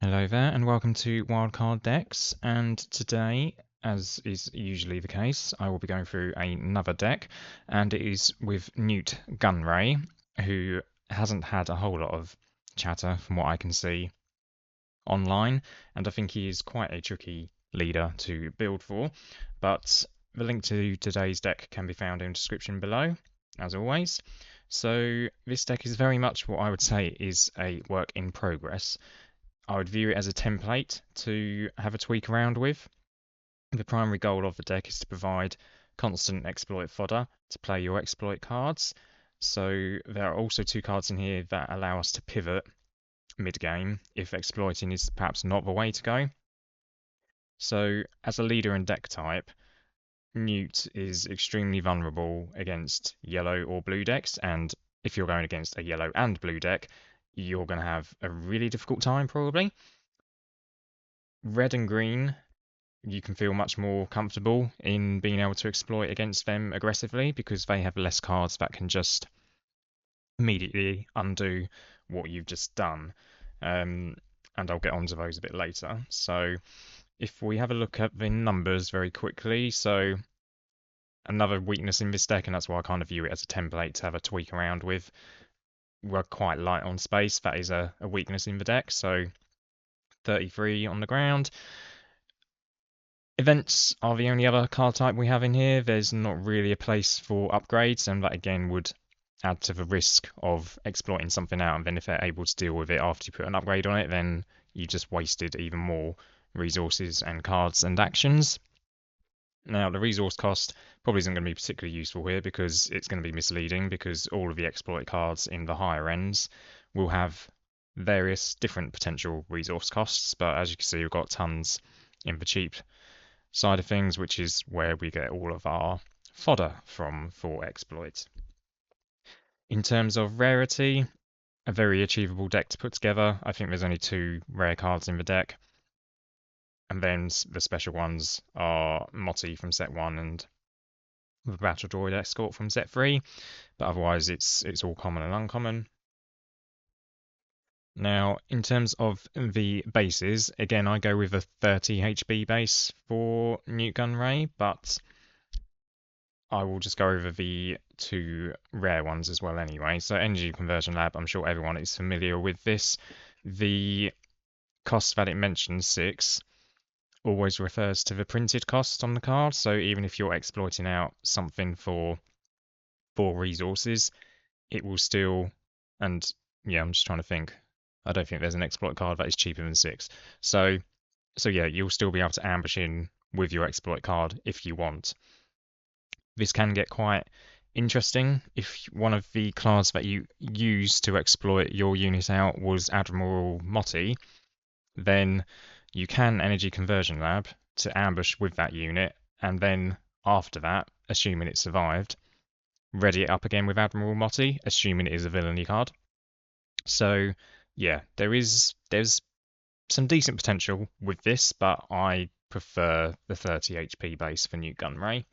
Hello there, and welcome to Wildcard Decks. And today, as is usually the case, I will be going through another deck, and it is with Nute Gunray, who hasn't had a whole lot of chatter from what I can see online, and I think he is quite a tricky leader to build for. But the link to today's deck can be found in the description below, as always. So this deck is very much what I would say is a work in progress. I would view it as a template to have a tweak around with. The primary goal of the deck is to provide constant exploit fodder to play your exploit cards. So there are also two cards in here that allow us to pivot mid-game if exploiting is perhaps not the way to go. So as a leader and deck type, Nute is extremely vulnerable against yellow or blue decks, and if you're going against a yellow and blue deck, you're going to have a really difficult time probably. Red and green, you can feel much more comfortable in being able to exploit against them aggressively because they have less cards that can just immediately undo what you've just done. And I'll get onto those a bit later. So if we have a look at the numbers very quickly, so another weakness in this deck, and that's why I kind of view it as a template to have a tweak around with. We're quite light on space. That is a weakness in the deck. So 33 on the ground. Events are the only other card type we have in here. There's not really a place for upgrades, and that again would add to the risk of exploiting something out. And then if they're able to deal with it after you put an upgrade on it, then you just wasted even more resources and cards and actions. Now, the resource cost probably isn't going to be particularly useful here because it's going to be misleading because all of the exploit cards in the higher ends will have various different potential resource costs. But as you can see, we've got tons in the cheap side of things, which is where we get all of our fodder from for exploits. In terms of rarity, a very achievable deck to put together. I think there's only two rare cards in the deck. And then the special ones are Motti from set 1 and the Battle Droid Escort from set 3. But otherwise it's all common and uncommon. Now, in terms of the bases, again, I go with a 30 HP base for Nute Gunray, but I will just go over the two rare ones as well anyway. So Energy Conversion Lab, I'm sure everyone is familiar with this. The cost that it mentions, 6, always refers to the printed cost on the card. So even if you're exploiting out something for 4 resources, it will still, and yeah, I'm just trying to think. I don't think there's an exploit card that is cheaper than 6. So yeah, you'll still be able to ambush in with your exploit card if you want. This can get quite interesting if one of the cards that you use to exploit your unit out was Admiral Motti, then you can Energy Conversion Lab to ambush with that unit, and then after that, assuming it survived, ready it up again with Admiral Motti, assuming it is a villainy card. So yeah, there's some decent potential with this, but I prefer the 30 HP base for Nute Gunray.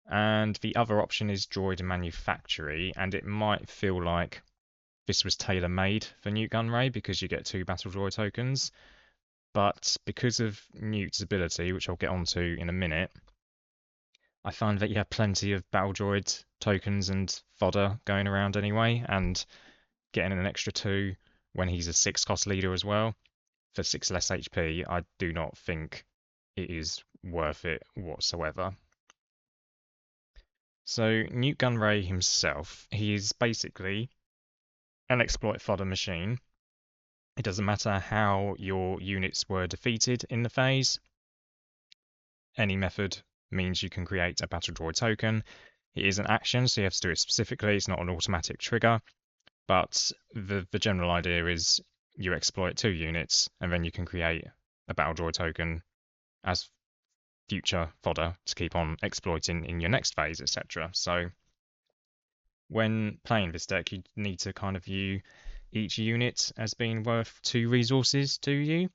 And the other option is Droid Manufactory, and it might feel like this was tailor-made for Nute Gunray because you get 2 Battle Droid tokens. But because of Nute's ability, which I'll get onto in a minute, I find that you have plenty of Battle Droid tokens and fodder going around anyway, and getting an extra 2 when he's a 6 cost leader as well for 6 less HP, I do not think it is worth it whatsoever. So Nute Gunray himself, he is basically an exploit fodder machine. It doesn't matter how your units were defeated in the phase. Any method means you can create a Battle Droid token. It is an action, so you have to do it specifically. It's not an automatic trigger. But the general idea is you exploit 2 units, and then you can create a Battle Droid token as future fodder to keep on exploiting in your next phase, etc. So when playing this deck, you need to kind of view each unit as being worth 2 resources to you,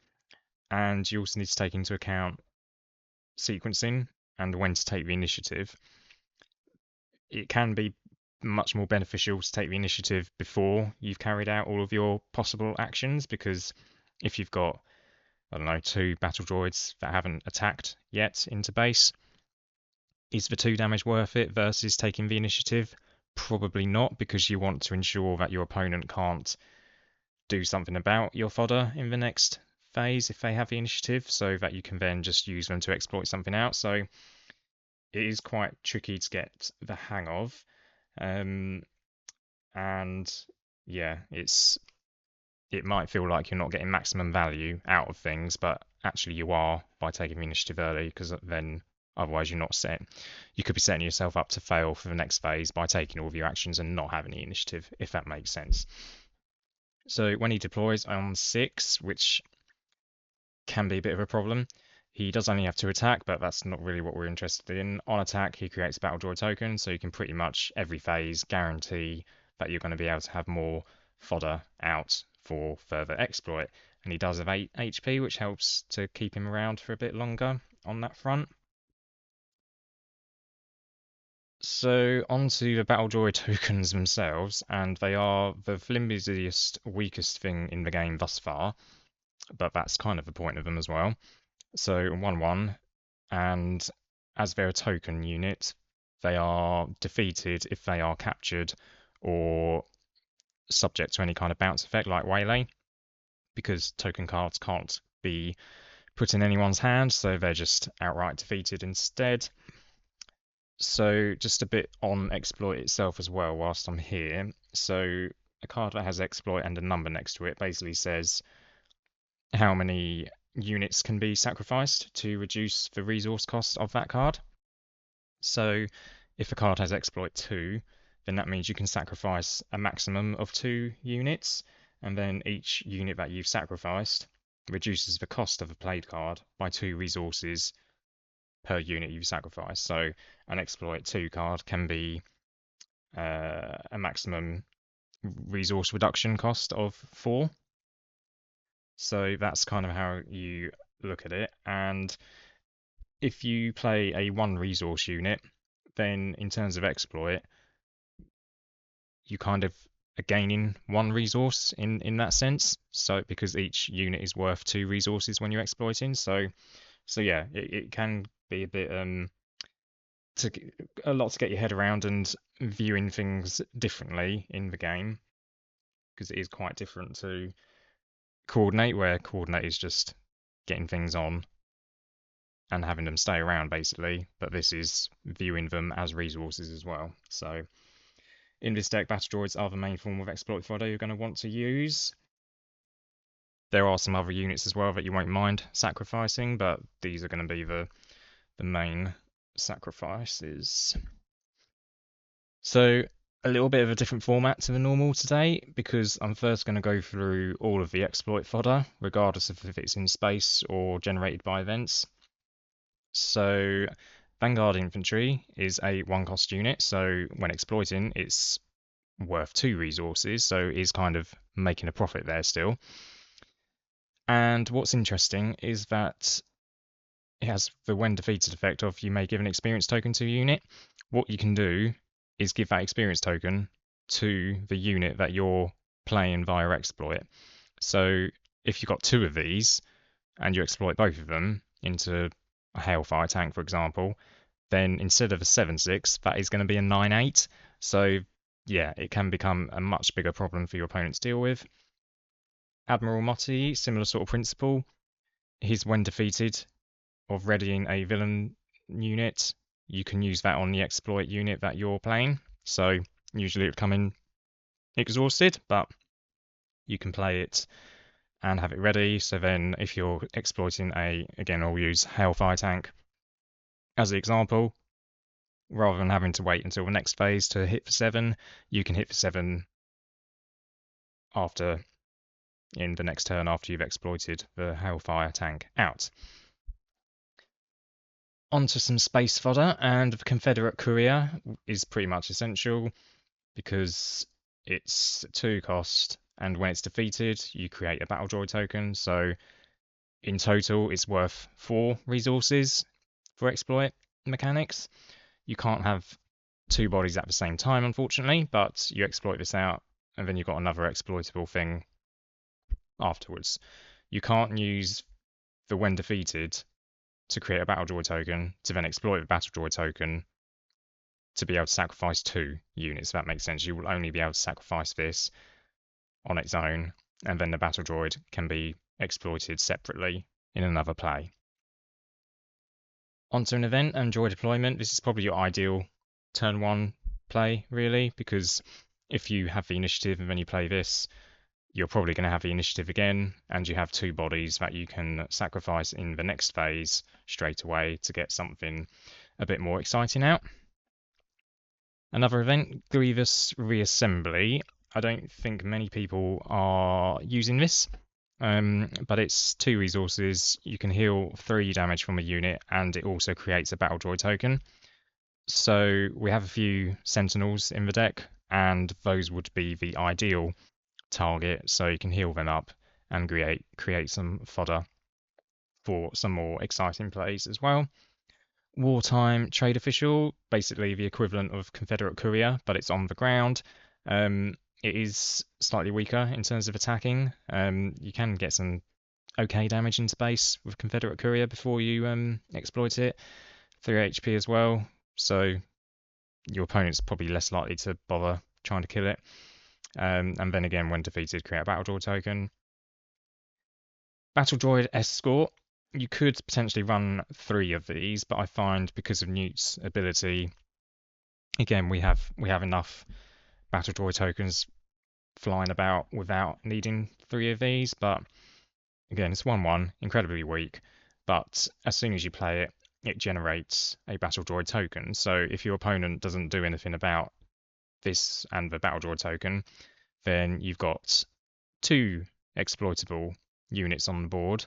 and you also need to take into account sequencing and when to take the initiative. It can be much more beneficial to take the initiative before you've carried out all of your possible actions, because if you've got, I don't know, 2 battle droids that haven't attacked yet into base, is the 2 damage worth it versus taking the initiative? Probably not, because you want to ensure that your opponent can't do something about your fodder in the next phase if they have the initiative, so that you can then just use them to exploit something out. So it is quite tricky to get the hang of. And yeah, it might feel like you're not getting maximum value out of things, but actually you are by taking the initiative early, because then otherwise you're not set. You could be setting yourself up to fail for the next phase by taking all of your actions and not having the initiative, if that makes sense. So when he deploys on 6, which can be a bit of a problem, he does only have 2 attack, but that's not really what we're interested in. On attack, he creates battle droid token, so you can pretty much every phase guarantee that you're going to be able to have more fodder out for further exploit. And he does have 8 HP, which helps to keep him around for a bit longer on that front. So onto the battle droid tokens themselves, and they are the flimsiest, weakest thing in the game thus far, but that's kind of the point of them as well. So 1/1, and as they're a token unit, they are defeated if they are captured or subject to any kind of bounce effect like Waylay, because token cards can't be put in anyone's hand, so they're just outright defeated instead. So just a bit on exploit itself as well whilst I'm here. So a card that has exploit and a number next to it basically says how many units can be sacrificed to reduce the resource cost of that card. So if a card has exploit 2, then that means you can sacrifice a maximum of 2 units, and then each unit that you've sacrificed reduces the cost of a played card by 2 resources per unit you've sacrificed. So an exploit 2 card can be a maximum resource reduction cost of 4. So that's kind of how you look at it. And if you play a 1 resource unit, then in terms of exploit, you kind of are gaining 1 resource in that sense. So because each unit is worth 2 resources when you're exploiting. So yeah, it can be a bit a lot to get your head around, and viewing things differently in the game, because it is quite different to Coordinate, where Coordinate is just getting things on and having them stay around basically, but this is viewing them as resources as well. So in this deck, battle droids are the main form of exploit fodder you're going to want to use. There are some other units as well that you won't mind sacrificing, but these are going to be the main sacrifices. So a little bit of a different format to the normal today, because I'm first going to go through all of the exploit fodder, regardless of if it's in space or generated by events. So Vanguard Infantry is a 1-cost unit, so when exploiting, it's worth 2 resources, so it's kind of making a profit there still. And what's interesting is that it has the when defeated effect of you may give an experience token to a unit. What you can do is give that experience token to the unit that you're playing via exploit. So if you've got 2 of these and you exploit both of them into a Hailfire tank, for example, then instead of a 7/6, that is going to be a 9/8. So yeah, it can become a much bigger problem for your opponent to deal with. Admiral Motti, similar sort of principle. He's when defeated of readying a villain unit. You can use that on the exploit unit that you're playing. So usually it would come in exhausted, but you can play it and have it ready. So then if you're exploiting again, I'll use Hailfire tank as the example, rather than having to wait until the next phase to hit for 7, you can hit for 7 in the next turn after you've exploited the Hailfire tank out. Onto some space fodder, and the Confederate Courier is pretty much essential because it's 2 cost, and when it's defeated, you create a battle droid token. So in total, it's worth 4 resources for exploit mechanics. You can't have 2 bodies at the same time, unfortunately, but you exploit this out, and then you've got another exploitable thing afterwards. you can't use the when defeated to create a battle droid token to then exploit the battle droid token to be able to sacrifice 2 units, if that makes sense. You will only be able to sacrifice this on its own, and then the battle droid can be exploited separately in another play. Onto an event and droid deployment. This is probably your ideal turn 1 play, really, because if you have the initiative and then you play this, you're probably going to have the initiative again, and you have 2 bodies that you can sacrifice in the next phase straight away to get something a bit more exciting out. Another event, Grievous Reassembly. I don't think many people are using this, but it's 2 resources. You can heal 3 damage from a unit, and it also creates a battle droid token. So we have a few Sentinels in the deck, and those would be the ideal target, so you can heal them up and create some fodder for some more exciting plays as well. Wartime Trade Official, basically the equivalent of Confederate Courier, but it's on the ground. It is slightly weaker in terms of attacking. You can get some okay damage into base with Confederate Courier before you exploit it. 3 HP as well, so your opponent's probably less likely to bother trying to kill it. And then again, when defeated, create a battle droid token. Battle droid escort. You could potentially run 3 of these, but I find because of Nute's ability, again, we have enough battle droid tokens flying about without needing 3 of these. But again, it's 1/1, incredibly weak. But as soon as you play it, it generates a battle droid token. So if your opponent doesn't do anything about this and the battle droid token, then you've got 2 exploitable units on the board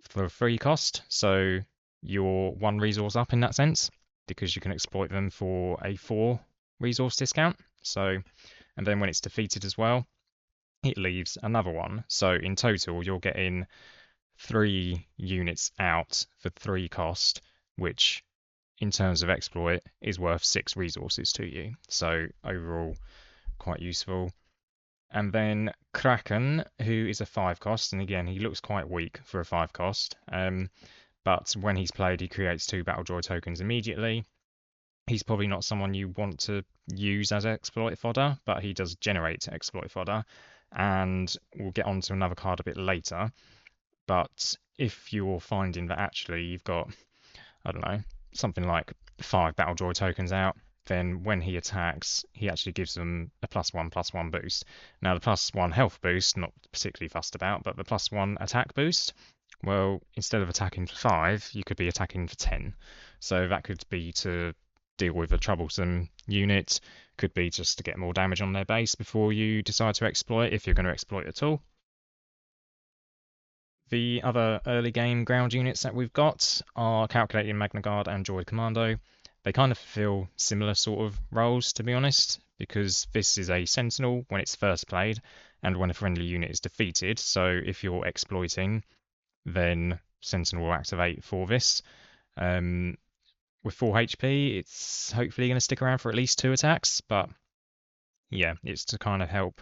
for a free cost. So you're 1 resource up in that sense, because you can exploit them for a 4 resource discount. So, and then when it's defeated as well, it leaves another 1. So in total, you're getting 3 units out for 3 cost, which in terms of exploit is worth 6 resources to you. So overall, quite useful. And then Kraken, who is a 5 cost, and again, he looks quite weak for a 5 cost. But when he's played, he creates 2 battle droid tokens immediately. He's probably not someone you want to use as exploit fodder, but he does generate exploit fodder. And we'll get onto another card a bit later. But if you're finding that actually you've got, I don't know, something like 5 battle droid tokens out, then when he attacks, he actually gives them a +1/+1 boost. Now, the +1 health boost, not particularly fussed about, but the +1 attack boost, well, instead of attacking for 5, you could be attacking for 10. So that could be to deal with a troublesome unit, could be just to get more damage on their base before you decide to exploit, if you're going to exploit at all. The other early game ground units that we've got are Calculating Magna Guard and Droid Commando. They kind of fulfill similar sort of roles, to be honest, because this is a Sentinel when it's first played and when a friendly unit is defeated. So if you're exploiting, then Sentinel will activate for this. With 4 HP, it's hopefully going to stick around for at least 2 attacks, but yeah, it's to kind of help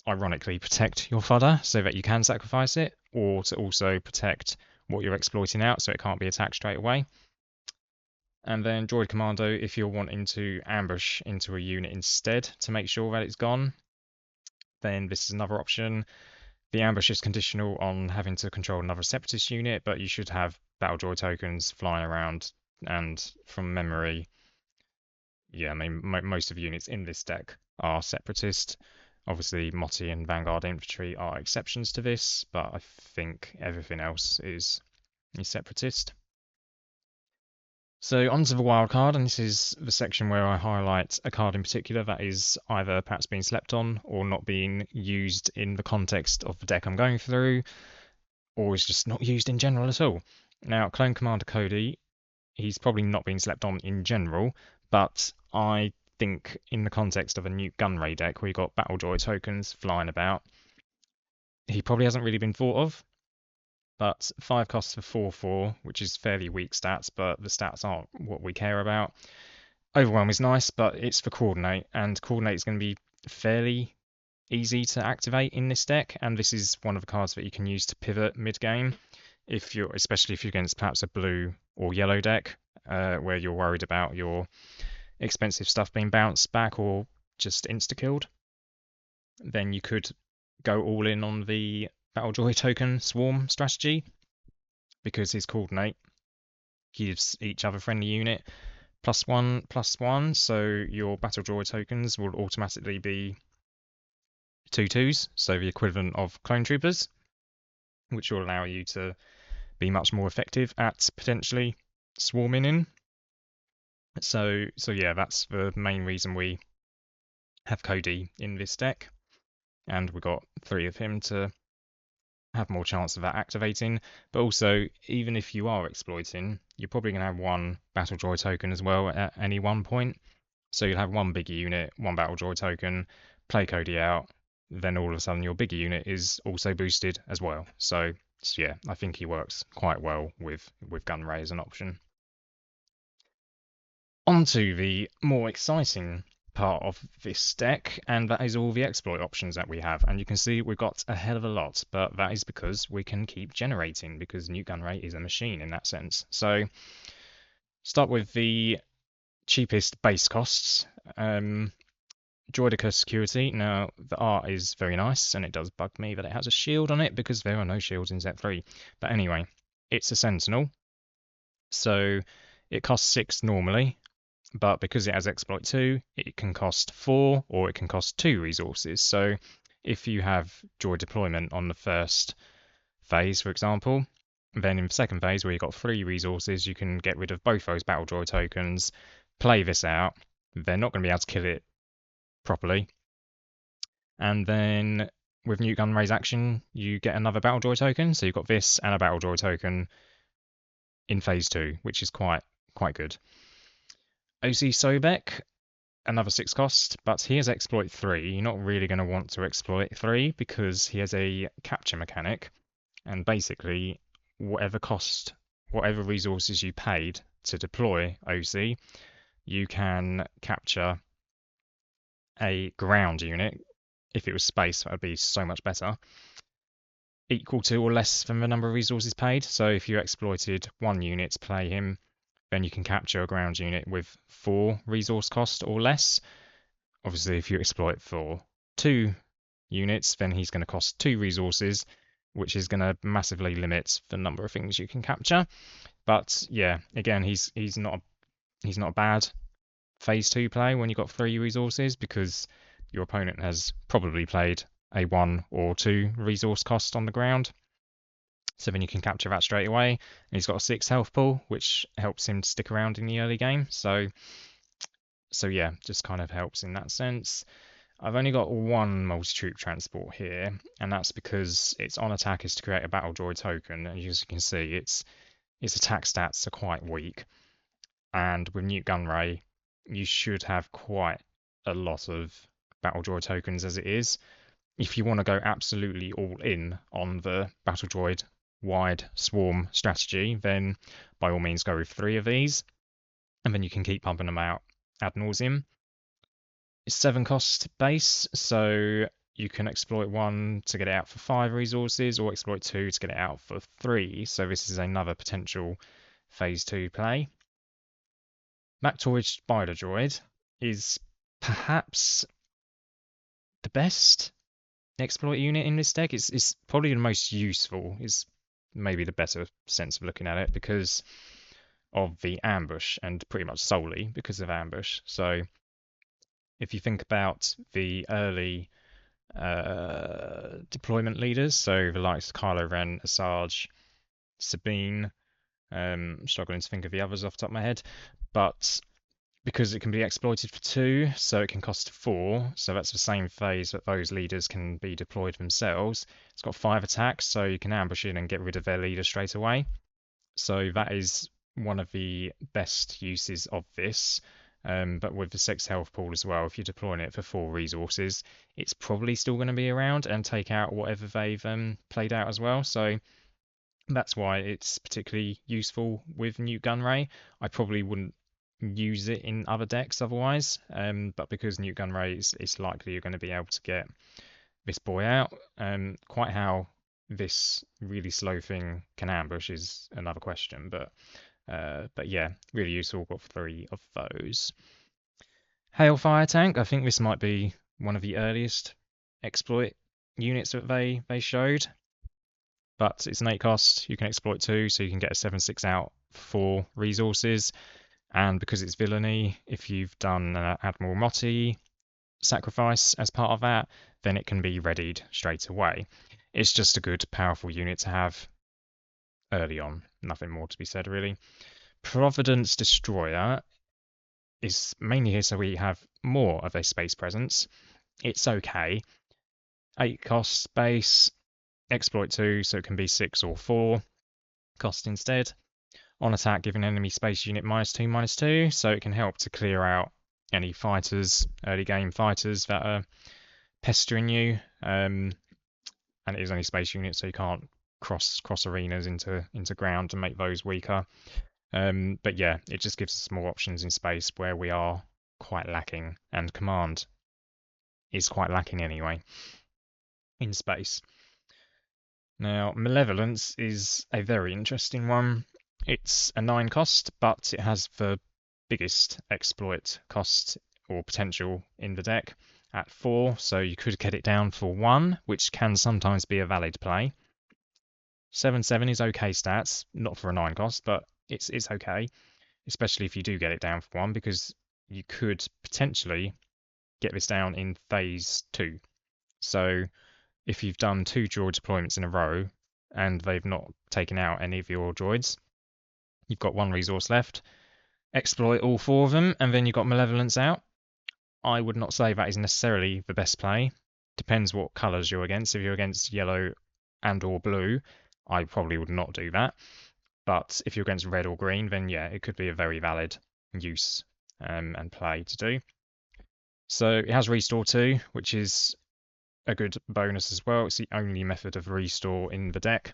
ironically protect your fodder so that you can sacrifice it, or to also protect what you're exploiting out so it can't be attacked straight away. And then Droid Commando, if you're wanting to ambush into a unit instead to make sure that it's gone, then this is another option. The ambush is conditional on having to control another Separatist unit, but you should have battle droid tokens flying around, and from memory, yeah, I mean, most of the units in this deck are Separatist. Obviously, Motti and Vanguard Infantry are exceptions to this, but I think everything else is Separatist. So onto the wild card, and this is the section where I highlight a card in particular that is either perhaps being slept on or not being used in the context of the deck I'm going through, or is just not used in general at all. Now, Clone Commander Cody, he's probably not been slept on in general, but I think in the context of a Nute Gunray deck where you've got battle droid tokens flying about, he probably hasn't really been thought of. But 5 costs for 4/4, which is fairly weak stats, but the stats aren't what we care about. Overwhelm is nice, but it's for Coordinate, and Coordinate is going to be fairly easy to activate in this deck, and this is one of the cards that you can use to pivot mid-game, especially if you're against perhaps a blue or yellow deck, where you're worried about your expensive stuff being bounced back or just insta-killed. Then you could go all in on the Battle Droid token swarm strategy, because his coordinate gives each other friendly unit +1/+1, so your Battle Droid tokens will automatically be 2/2s, so the equivalent of clone troopers, which will allow you to be much more effective at potentially swarming in. So yeah, that's the main reason we have Cody in this deck, and we got 3 of him to have more chance of that activating. But also, even if you are exploiting, you're probably going to have 1 Battle Droid token as well at any one point. So you'll have 1 bigger unit, 1 Battle Droid token, play Cody out, then all of a sudden your bigger unit is also boosted as well. So yeah, I think he works quite well with Gunray as an option. On to the more exciting part of this deck, and that is all the exploit options that we have. And you can see we've got a hell of a lot, but that is because we can keep generating, because Nute Gunray is a machine in that sense. So start with the cheapest base costs. Droidica Security. Now, the art is very nice, and it does bug me that it has a shield on it, because there are no shields in Set 3. But anyway, it's a Sentinel, so it costs 6 normally, but because it has Exploit 2, it can cost 4, or it can cost 2 resources. So if you have Droid deployment on the first phase, for example, then in the second phase, where you've got 3 resources, you can get rid of both those Battle Droid tokens, play this out. They're not going to be able to kill it properly. And then with Nute Gunray's action, you get another Battle Droid token. So you've got this and a Battle Droid token in phase 2, which is quite good. OC Sobek, another 6 cost, but he has Exploit 3. You're not really going to want to Exploit 3 because he has a capture mechanic, and basically whatever resources you paid to deploy OC, you can capture a ground unit. If it was space, that would be so much better, equal to or less than the number of resources paid. So if you exploited 1 unit to play him, then you can capture a ground unit with 4 resource cost or less. Obviously, if you exploit for 2 units, then he's going to cost 2 resources, which is going to massively limit the number of things you can capture. But yeah, again, he's not a bad phase 2 play when you've got 3 resources, because your opponent has probably played a 1 or 2 resource cost on the ground. So then you can capture that straight away. And he's got a 6 health pool, which helps him stick around in the early game. So yeah, just kind of helps in that sense. I've only got 1 multi-troop transport here, and that's because its on attack is to create a Battle Droid token. And as you can see, its attack stats are quite weak. And with Nute Gunray, you should have quite a lot of Battle Droid tokens as it is. If you want to go absolutely all in on the Battle Droid wide swarm strategy, then by all means go with 3 of these, and then you can keep pumping them out ad nauseum. It's 7 cost base, so you can exploit 1 to get it out for 5 resources, or exploit 2 to get it out for 3. So this is another potential phase 2 play. Mactoid Spider Droid is perhaps the best exploit unit in this deck. It's probably the most useful, is maybe the better sense of looking at it, because of the ambush, and pretty much solely because of ambush. So if you think about the early deployment leaders, so the likes of Kylo Ren, Asajj, Sabine, struggling to think of the others off the top of my head, but because it can be exploited for 2, so it can cost 4, so that's the same phase that those leaders can be deployed themselves. It's got 5 attacks, so you can ambush in and get rid of their leader straight away. So that is one of the best uses of this. But with the 6 health pool as well, if you're deploying it for 4 resources, it's probably still going to be around and take out whatever they've played out as well. So that's why it's particularly useful with Nute Gunray. I probably wouldn't use it in other decks otherwise, but because Nute Gunray, it's likely you're going to be able to get this boy out. Quite how this really slow thing can ambush is another question, but yeah, really useful. Got 3 of those. Hailfire tank. I think this might be one of the earliest exploit units that they showed, but it's an 8 cost. You can exploit 2, so you can get a 7/6 out for resources. And because it's villainy, if you've done Admiral Motti sacrifice as part of that, then it can be readied straight away. It's just a good, powerful unit to have early on. Nothing more to be said, really. Providence Destroyer is mainly here so we have more of a space presence. It's okay. 8 cost base, exploit 2, so it can be 6 or 4 cost instead. On attack, giving enemy space unit -2/-2, so it can help to clear out any fighters, early game fighters that are pestering you. And it is only space units, so you can't cross arenas into ground to make those weaker. But yeah, it just gives us more options in space where we are quite lacking, and command is quite lacking anyway in space. Now, Malevolence is a very interesting one. It's a 9 cost, but it has the biggest exploit cost or potential in the deck at 4, so you could get it down for 1, which can sometimes be a valid play. 7/7 is okay stats, not for a 9 cost, but it's okay, especially if you do get it down for 1, because you could potentially get this down in phase 2. So if you've done 2 droid deployments in a row and they've not taken out any of your droids, you've got 1 resource left, exploit all 4 of them, and then you've got Malevolence out. I would not say that is necessarily the best play. Depends what colours you're against. If you're against yellow and or blue, I probably would not do that. But if you're against red or green, then yeah, it could be a very valid use and play to do. So it has Restore 2, which is a good bonus as well. It's the only method of restore in the deck.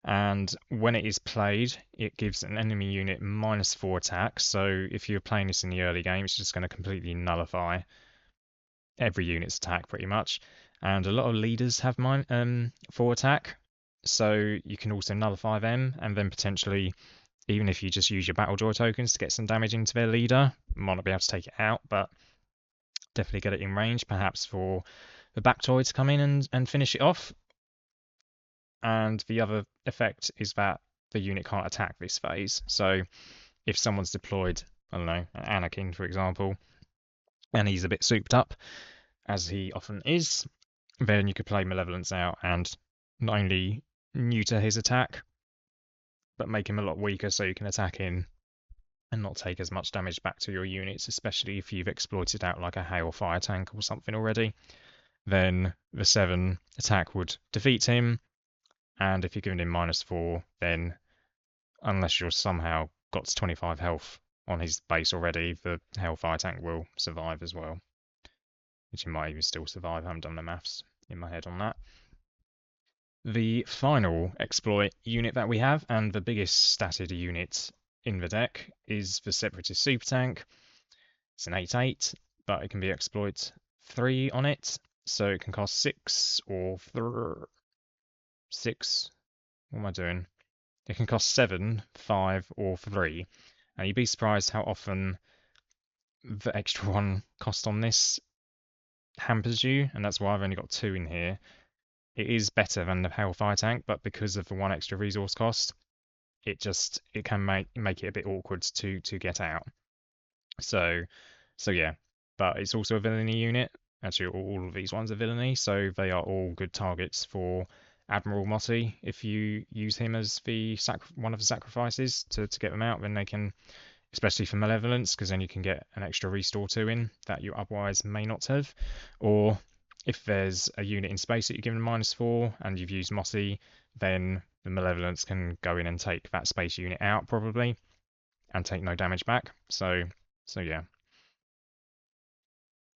And when it is played, it gives an enemy unit -4 attack. So if you're playing this in the early game, it's just going to completely nullify every unit's attack pretty much. And a lot of leaders have -4 attack, so you can also nullify them, and then potentially, even if you just use your battle joy tokens to get some damage into their leader, might not be able to take it out, but definitely get it in range, perhaps for the Bactoid to come in and finish it off. And the other effect is that the unit can't attack this phase. So if someone's deployed, I don't know, Anakin, for example, and he's a bit souped up, as he often is, then you could play Malevolence out and not only neuter his attack, but make him a lot weaker so you can attack in and not take as much damage back to your units, especially if you've exploited out like a Hailfire tank or something already. Then the 7 attack would defeat him, and if you're giving him -4, then unless you're somehow got 25 health on his base already, the Hailfire tank will survive as well. Which he might even still survive. I haven't done the maths in my head on that. The final exploit unit that we have, and the biggest statted unit in the deck, is the Separatist Super Tank. It's an 8/8, but it can be exploit 3 on it, so it can cost 6 or 6. What am I doing? It can cost 7, 5, or 3, and you'd be surprised how often the extra 1 cost on this hampers you, and that's why I've only got 2 in here. It is better than the Hailfire tank, but because of the 1 extra resource cost, it can make it a bit awkward to get out. So yeah, but it's also a villainy unit. Actually, all of these ones are villainy, so they are all good targets for Admiral Motti. If you use him as the one of the sacrifices to get them out, then they can, especially for Malevolence, because then you can get an extra Restore 2 in that you otherwise may not have. Or if there's a unit in space that you're given -4 and you've used Motti, then the Malevolence can go in and take that space unit out probably and take no damage back. So yeah.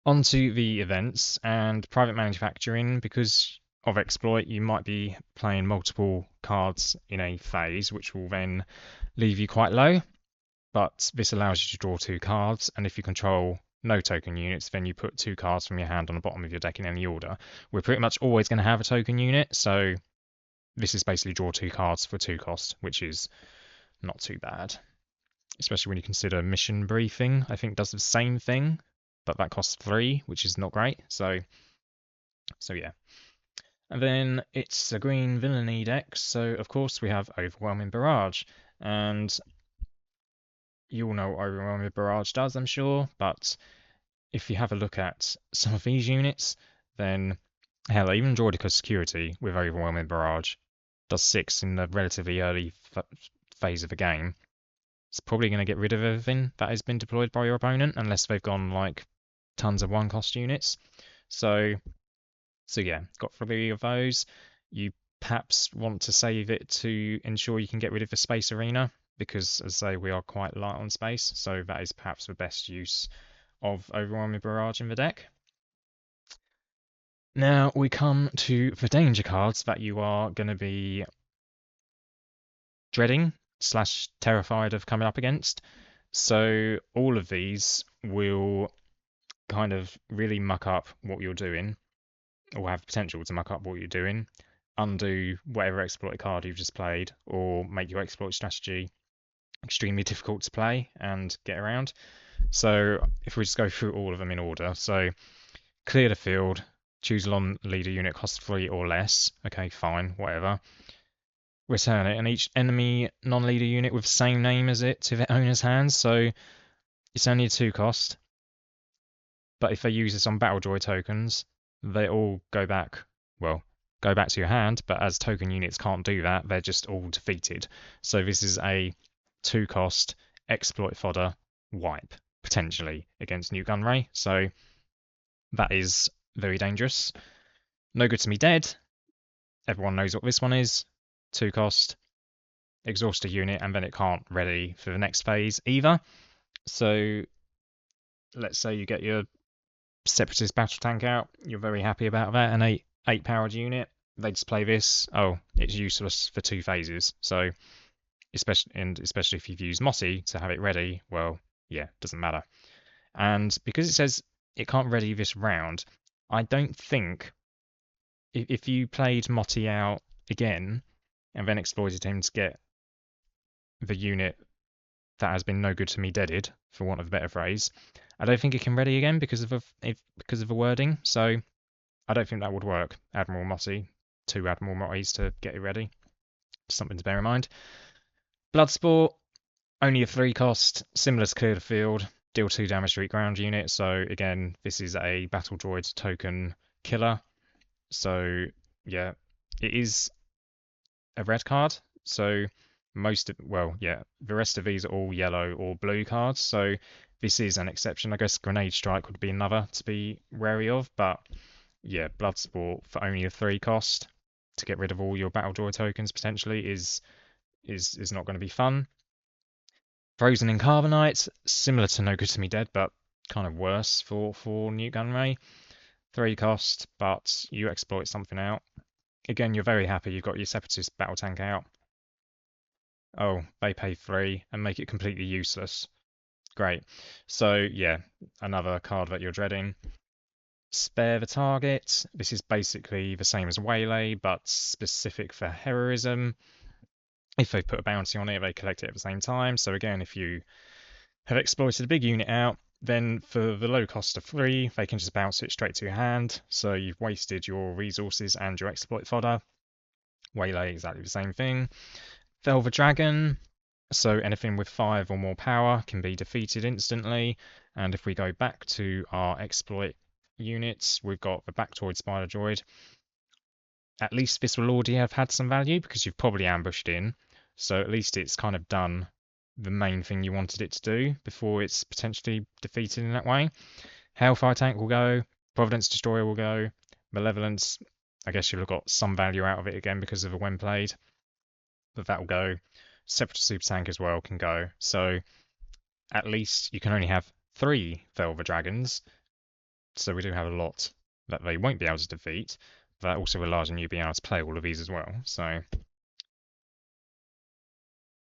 On to the events and private manufacturing. Because of exploit, you might be playing multiple cards in a phase, which will then leave you quite low. But this allows you to draw 2 cards, and if you control no token units, then you put 2 cards from your hand on the bottom of your deck in any order. We're pretty much always going to have a token unit, so this is basically draw 2 cards for 2 cost, which is not too bad. Especially when you consider Mission Briefing, I think does the same thing, but that costs 3, which is not great. So yeah. And then it's a green villainy deck, so of course we have Overwhelming Barrage. And you all know what Overwhelming Barrage does, I'm sure, but if you have a look at some of these units, then hell, even Droidica Security with Overwhelming Barrage does 6 in the relatively early phase of the game. It's probably going to get rid of everything that has been deployed by your opponent, unless they've gone like tons of 1-cost units. So yeah, got 3 of those. You perhaps want to save it to ensure you can get rid of the Space Arena, because as I say, we are quite light on space, so that is perhaps the best use of Overwhelming Barrage in the deck. Now we come to the danger cards that you are going to be dreading / terrified of coming up against. So all of these will kind of really muck up what you're doing, or have potential to muck up what you're doing, undo whatever exploit card you've just played, or make your exploit strategy extremely difficult to play and get around. So if we just go through all of them in order, so clear the field, choose a non-leader unit, cost 3 or less. Okay, fine, whatever. Return it, and each enemy non-leader unit with the same name as it to their owner's hands. So it's only a 2 cost, but if they use this on Battle Droid tokens, they all go back. Well, go back to your hand, but as token units can't do that, they're just all defeated. So this is a 2 cost exploit fodder wipe potentially against Nute Gunray. So that is very dangerous. No Good to Me Dead. Everyone knows what this one is. 2 cost, exhaust a unit, and then it can't ready for the next phase either. So let's say you get your Separatist battle tank out. You're very happy about that. An 8 powered unit. They just play this. Oh, it's useless for 2 phases. So especially if you've used Mossy to have it ready, well, yeah, doesn't matter. And because it says it can't ready this round, I don't think if you played Motti out again and then exploited him to get the unit that has been no good to me deaded, for want of a better phrase, I don't think it can ready again because of the wording. So I don't think that would work. Admiral Motti, 2 Admiral Mottis to get it ready. Something to bear in mind. Bloodsport, only a 3 cost, similar to Clear the Field, deal 2 damage to each ground unit. So again, this is a Battle Droid token killer. So yeah, it is a red card. So the rest of these are all yellow or blue cards. So this is an exception. I guess Grenade Strike would be another to be wary of, but yeah, Bloodsport for only a 3 cost to get rid of all your Battle Droid tokens potentially is not going to be fun. Frozen in Carbonite, similar to No Good to Me Dead, but kind of worse for Nute Gunray. 3 cost, but you exploit something out. Again, you're very happy you've got your Separatist battle tank out. Oh, they pay 3 and make it completely useless. Great. So yeah, another card that you're dreading. Spare the Target. This is basically the same as Waylay, but specific for heroism. If they put a bounty on it, they collect it at the same time. So again, if you have exploited a big unit out, then for the low cost of 3, they can just bounce it straight to your hand. So you've wasted your resources and your exploit fodder. Waylay, exactly the same thing. Velvet Dragon. So anything with 5 or more power can be defeated instantly. And if we go back to our exploit units, we've got the Bactoid Spider Droid. At least this will already have had some value because you've probably ambushed in. So at least it's kind of done the main thing you wanted it to do before it's potentially defeated in that way. Hellfire Tank will go. Providence Destroyer will go. Malevolence, I guess you'll have got some value out of it again because of a when played. But that will go. Separatist Super Tank as well can go. So at least you can only have 3 Velvet Dragons. So we do have a lot that they won't be able to defeat. That also relies on you being able to play all of these as well. So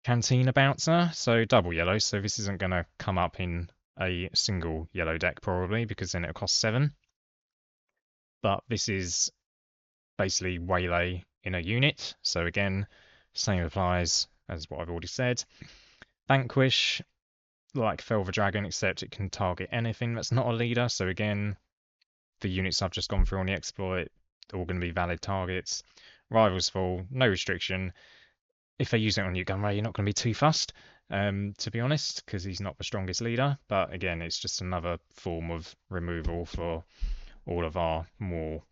Cantina Bouncer, so double yellow, so this isn't going to come up in a single yellow deck probably, because then it'll cost 7. But this is basically waylay in a unit. So again, same applies as what I've already said. Vanquish, like Fell the Dragon, except it can target anything that's not a leader. So again, the units I've just gone through on the exploit, they're all going to be valid targets. Rivals Fall, no restriction. If they use it on Nute Gunray, you're not going to be too fussed, to be honest, because he's not the strongest leader. But again, it's just another form of removal for all of our more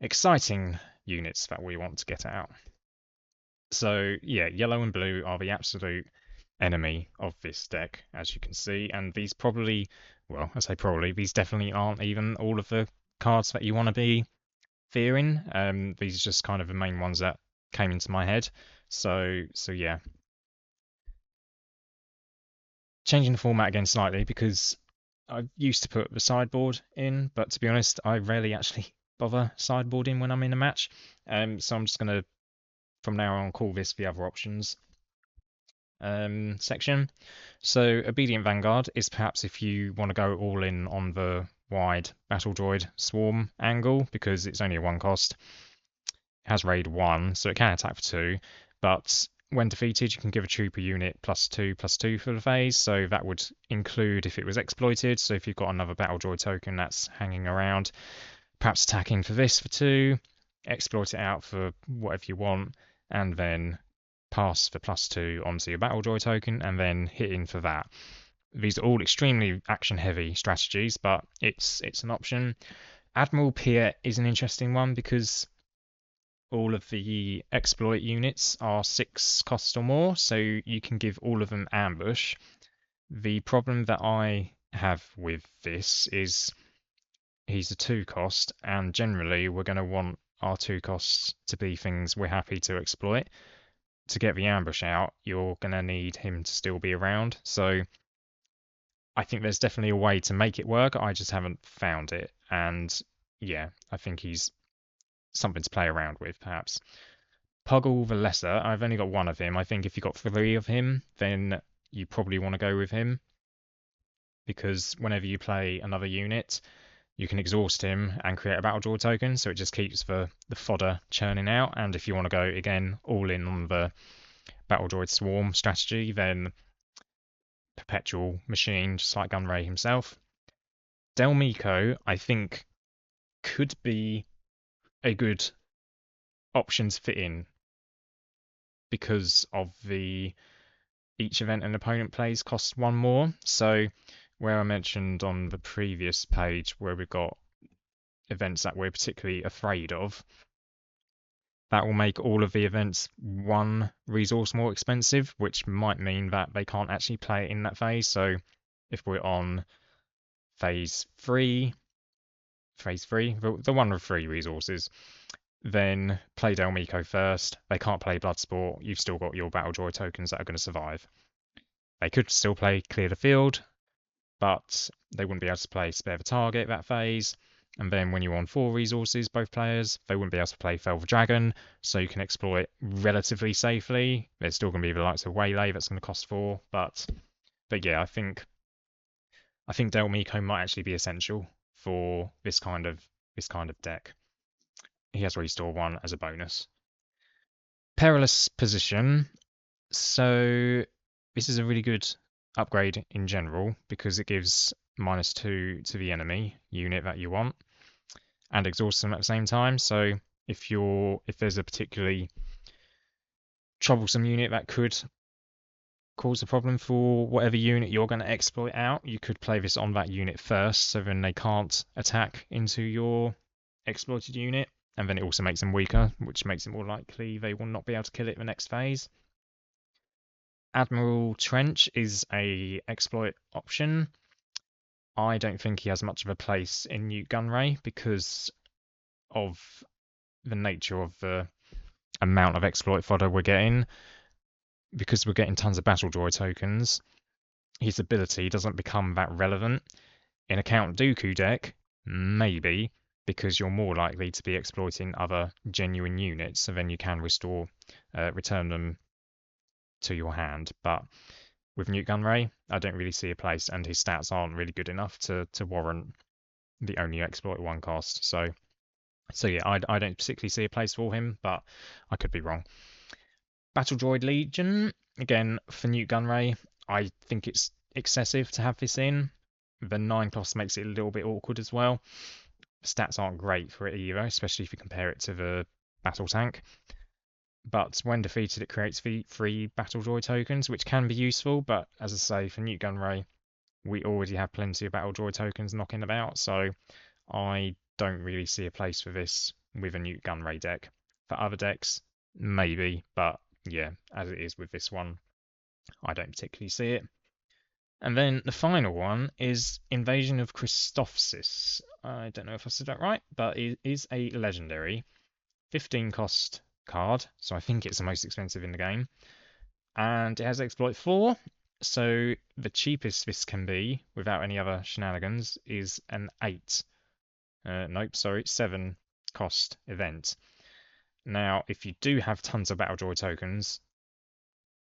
exciting units that we want to get out. So yeah, yellow and blue are the absolute enemy of this deck, as you can see, and these probably, well, I say probably, these definitely aren't even all of the cards that you want to be fearing. These are just kind of the main ones that came into my head. So yeah. Changing the format again slightly, because I used to put the sideboard in, but to be honest, I rarely actually bother sideboarding when I'm in a match. So I'm just going to, from now on, call this the other options section. So Obedient Vanguard is perhaps if you want to go all in on the wide Battle Droid Swarm angle, because it's only a 1 cost. It has raid 1, so it can attack for 2, but when defeated, you can give a trooper unit +2/+2 for the phase, so that would include if it was exploited. So if you've got another Battle Droid token that's hanging around, perhaps attacking for this for 2, exploit it out for whatever you want, and then pass for +2 onto your Battle Droid token, and then hit in for that. These are all extremely action-heavy strategies, but it's an option. Admiral Pier is an interesting one because all of the exploit units are 6 cost or more, so you can give all of them ambush. The problem that I have with this is he's a 2 cost, and generally we're going to want our 2 costs to be things we're happy to exploit. To get the ambush out, you're going to need him to still be around, so I think there's definitely a way to make it work. I just haven't found it, and yeah, I think he's something to play around with, perhaps. Puggle the Lesser, I've only got 1 of him. I think if you got 3 of him, then you probably want to go with him, because whenever you play another unit, you can exhaust him and create a Battle Droid token, so it just keeps the fodder churning out. And if you want to go, again, all in on the Battle Droid Swarm strategy, then Perpetual Machine, just like Gunray himself. Del Meeko, I think, could be a good option to fit in because of each event an opponent plays costs 1 more. So where I mentioned on the previous page where we've got events that we're particularly afraid of, that will make all of the events 1 resource more expensive, which might mean that they can't actually play it in that phase. So if we're on phase 3, the one with 3 resources, then play Del Meeko first. They can't play Bloodsport. You've still got your Battle Droid tokens that are going to survive. They could still play Clear the Field, but they wouldn't be able to play Spare the Target that phase. And then when you're on 4 resources, both players, they wouldn't be able to play Fell the Dragon, so you can exploit relatively safely. There's still going to be the likes of Waylay that's going to cost 4, but yeah, I think Del Meeko might actually be essential for this kind of deck. He has Restore 1 as a bonus. Perilous Position. So this is a really good upgrade in general because it gives -2 to the enemy unit that you want and exhausts them at the same time. So if there's a particularly troublesome unit that could cause a problem for whatever unit you're going to exploit out, you could play this on that unit first, so then they can't attack into your exploited unit, and then it also makes them weaker, which makes it more likely they will not be able to kill it the next phase. Admiral Trench is a exploit option. I don't think he has much of a place in Nute Gunray because of the nature of the amount of exploit fodder we're getting. Because we're getting tons of Battle Droid tokens, his ability doesn't become that relevant. In a Count Dooku deck, maybe, because you're more likely to be exploiting other genuine units, so then you can return them to your hand. But with Nute Gunray, I don't really see a place, and his stats aren't really good enough to warrant the only exploit one cost. So yeah, I don't particularly see a place for him, but I could be wrong. Battle Droid Legion, again, for Nute Gunray, I think it's excessive to have this in. The 9 cost makes it a little bit awkward as well. Stats aren't great for it either, especially if you compare it to the battle tank. But when defeated, it creates free Battle Droid tokens, which can be useful, but as I say, for Nute Gunray, we already have plenty of Battle Droid tokens knocking about, so I don't really see a place for this with a Nute Gunray deck. For other decks, maybe, but yeah, as it is with this one, I don't particularly see it. And then the final one is Invasion of Christophsis. I don't know if I said that right, but it is a legendary 15 cost card, so I think it's the most expensive in the game. And it has exploit 4, so the cheapest this can be without any other shenanigans is an 7 cost event. Now, if you do have tons of Battle Droid tokens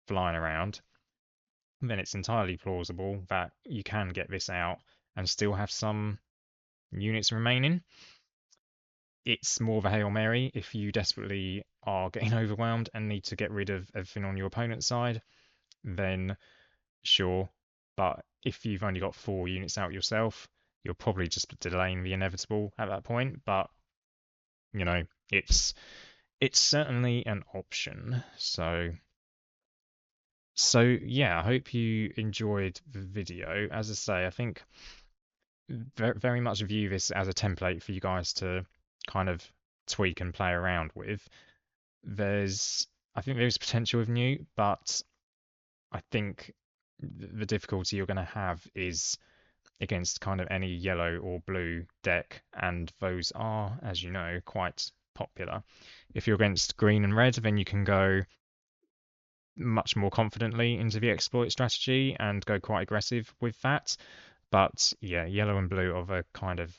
flying around, then it's entirely plausible that you can get this out and still have some units remaining. It's more of a Hail Mary if you desperately are getting overwhelmed and need to get rid of everything on your opponent's side, then sure. But if you've only got 4 units out yourself, you're probably just delaying the inevitable at that point. But you know, it's certainly an option. So yeah, I hope you enjoyed the video. As I say, I think very much view this as a template for you guys to kind of tweak and play around with. I think there's potential with Nute, but I think the difficulty you're going to have is against kind of any yellow or blue deck, and those are, as you know, quite popular. If you're against green and red, then you can go much more confidently into the exploit strategy and go quite aggressive with that. But yeah, yellow and blue are the kind of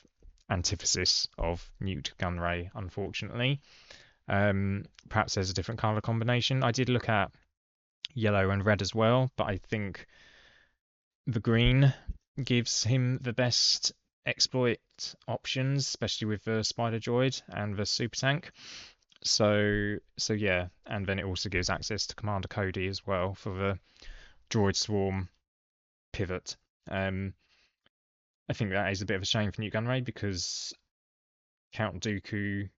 antithesis of Nute Gunray, unfortunately. Perhaps there's a different color combination. I did look at yellow and red as well, but I think the green gives him the best exploit options, especially with the Spider Droid and the Super Tank. So yeah, and then it also gives access to Commander Cody as well for the Droid Swarm pivot. I think that is a bit of a shame for Nute Gunray because Count Dooku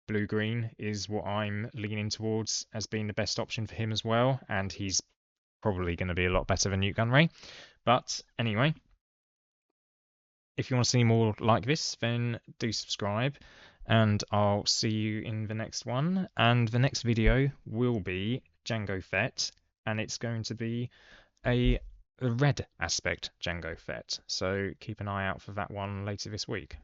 blue green is what I'm leaning towards as being the best option for him as well, and he's probably going to be a lot better than Nute Gunray. But anyway, if you want to see more like this, then do subscribe, and I'll see you in the next one. And the next video will be Jango Fett, and it's going to be a red aspect Jango Fett. So keep an eye out for that one later this week.